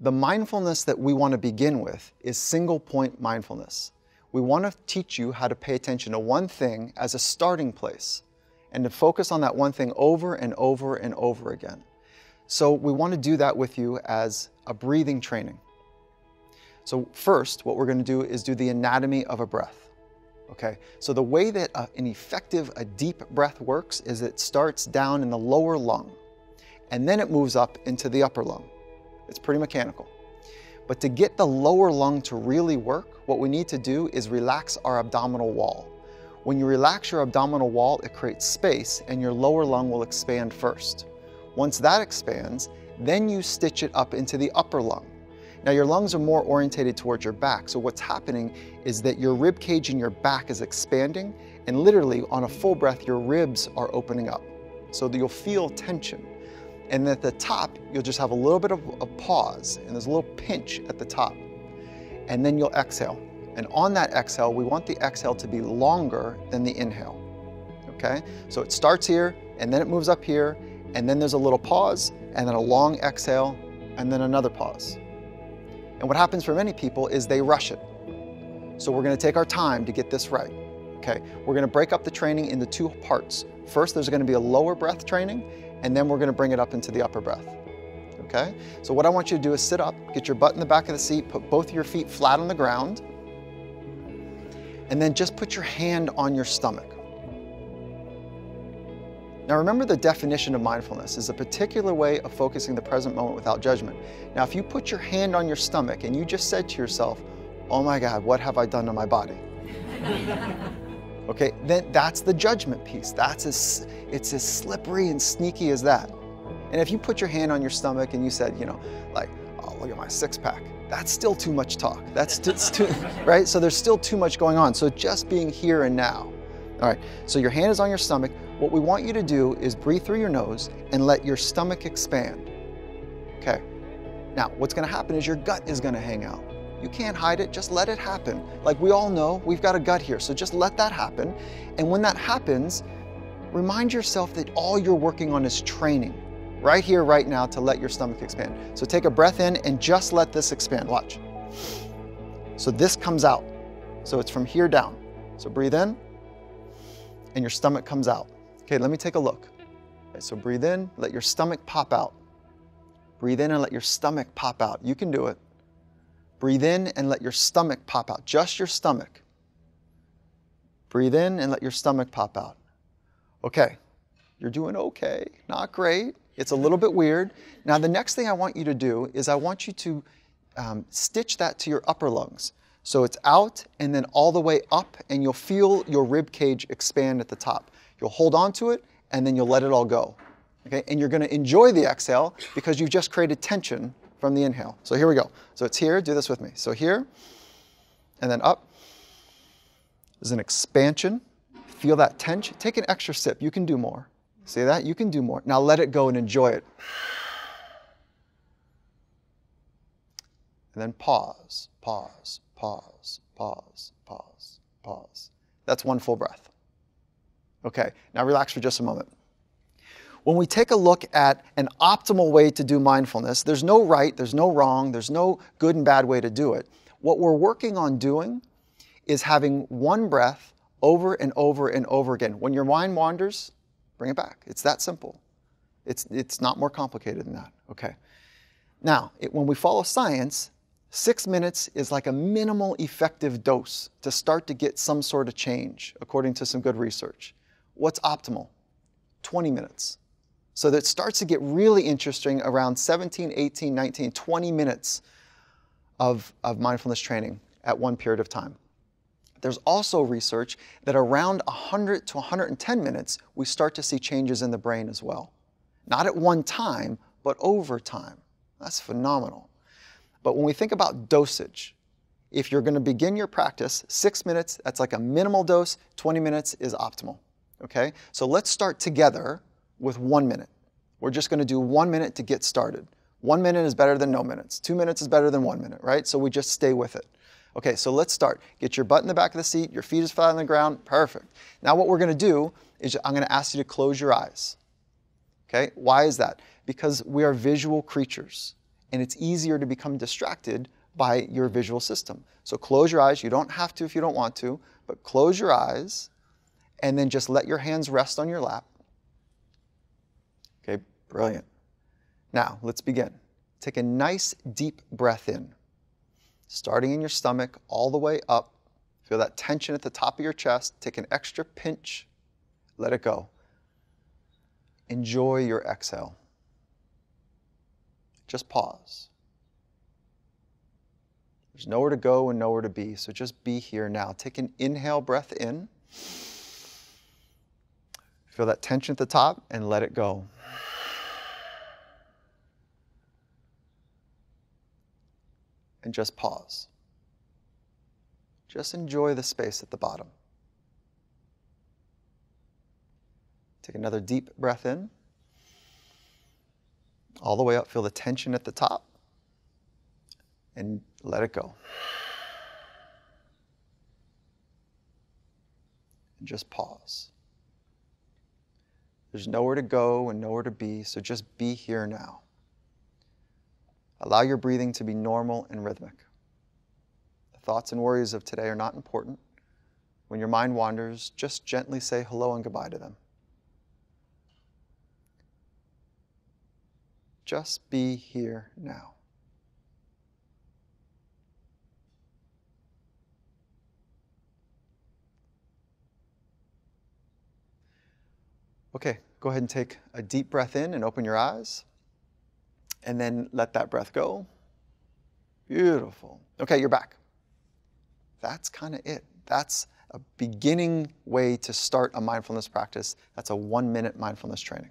The mindfulness that we want to begin with is single point mindfulness. We want to teach you how to pay attention to one thing as a starting place and to focus on that one thing over and over and over again. So we want to do that with you as a breathing training. So first, what we're going to do is do the anatomy of a breath. Okay, so the way that an effective, deep breath works is it starts down in the lower lung and then it moves up into the upper lung. It's pretty mechanical. But to get the lower lung to really work, what we need to do is relax our abdominal wall. When you relax your abdominal wall, it creates space and your lower lung will expand first. Once that expands, then you stitch it up into the upper lung. Now your lungs are more orientated towards your back, so what's happening is that your rib cage in your back is expanding, and literally on a full breath, your ribs are opening up. So that you'll feel tension. And at the top, you'll just have a little bit of a pause, and there's a little pinch at the top. And then you'll exhale. And on that exhale, we want the exhale to be longer than the inhale. Okay? So it starts here, and then it moves up here, and then there's a little pause, and then a long exhale, and then another pause. And what happens for many people is they rush it. So we're going to take our time to get this right. Okay? We're going to break up the training into two parts. First, there's going to be a lower breath training, and then we're going to bring it up into the upper breath. Okay? So what I want you to do is sit up, get your butt in the back of the seat, put both of your feet flat on the ground, and then just put your hand on your stomach. Now remember, the definition of mindfulness is a particular way of focusing the present moment without judgment. Now if you put your hand on your stomach and you just said to yourself, oh my God, what have I done to my body? Okay, then that's the judgment piece. It's as slippery and sneaky as that. And if you put your hand on your stomach and you said, you know, like, oh, look at my six-pack, that's still too much talk. That's too, right? So there's still too much going on. So just being here and now. All right, so your hand is on your stomach. What we want you to do is breathe through your nose and let your stomach expand. Okay, now what's gonna happen is your gut is gonna hang out. You can't hide it, just let it happen. Like we all know, we've got a gut here, so just let that happen. And when that happens, remind yourself that all you're working on is training, right here, right now, to let your stomach expand. So take a breath in and just let this expand, watch. So this comes out, so it's from here down. So breathe in, and your stomach comes out. Okay, let me take a look. Okay, so breathe in, let your stomach pop out. Breathe in and let your stomach pop out. You can do it. Breathe in and let your stomach pop out, just your stomach. Breathe in and let your stomach pop out. Okay, you're doing okay, not great. It's a little bit weird. Now the next thing I want you to do is I want you to stitch that to your upper lungs. So it's out and then all the way up, and you'll feel your rib cage expand at the top. You'll hold on to it and then you'll let it all go. Okay, and you're going to enjoy the exhale because you've just created tension from the inhale. So here we go. So it's here, do this with me. So here, and then up. There's an expansion. Feel that tension. Take an extra sip. You can do more. See that? You can do more. Now let it go and enjoy it. And then pause, pause, pause, pause, pause, pause. That's one full breath. Okay, now relax for just a moment. When we take a look at an optimal way to do mindfulness, there's no right, there's no wrong, there's no good and bad way to do it. What we're working on doing is having one breath over and over and over again. When your mind wanders, bring it back. It's that simple. It's not more complicated than that, okay? Now, when we follow science, 6 minutes is like a minimal effective dose to start to get some sort of change, according to some good research. What's optimal? 20 minutes. So that it starts to get really interesting around 17, 18, 19, 20 minutes of mindfulness training at one period of time. There's also research that around 100 to 110 minutes, we start to see changes in the brain as well. Not at one time, but over time. That's phenomenal. But when we think about dosage, if you're going to begin your practice, 6 minutes, that's like a minimal dose, 20 minutes is optimal. Okay? So let's start together with 1 minute. We're just going to do 1 minute to get started. 1 minute is better than no minutes. 2 minutes is better than 1 minute, right? So we just stay with it. Okay, so let's start. Get your butt in the back of the seat, your feet is flat on the ground, perfect. Now what we're going to do is I'm going to ask you to close your eyes. Okay, why is that? Because we are visual creatures. and it's easier to become distracted by your visual system. So close your eyes. You don't have to if you don't want to, but close your eyes and then just let your hands rest on your lap. Okay, brilliant. Now, let's begin. Take a nice deep breath in, starting in your stomach all the way up. Feel that tension at the top of your chest. Take an extra pinch. Let it go. Enjoy your exhale. Just pause. There's nowhere to go and nowhere to be, so just be here now. Take an inhale breath in. Feel that tension at the top and let it go. And just pause. Just enjoy the space at the bottom. Take another deep breath in. All the way up, feel the tension at the top. And let it go. And just pause. There's nowhere to go and nowhere to be, so just be here now. Allow your breathing to be normal and rhythmic. The thoughts and worries of today are not important. When your mind wanders, just gently say hello and goodbye to them. Just be here now. Okay, go ahead and take a deep breath in and open your eyes. And then let that breath go. Beautiful. Okay, you're back. That's kind of it. That's a beginning way to start a mindfulness practice. That's a 1-minute mindfulness training.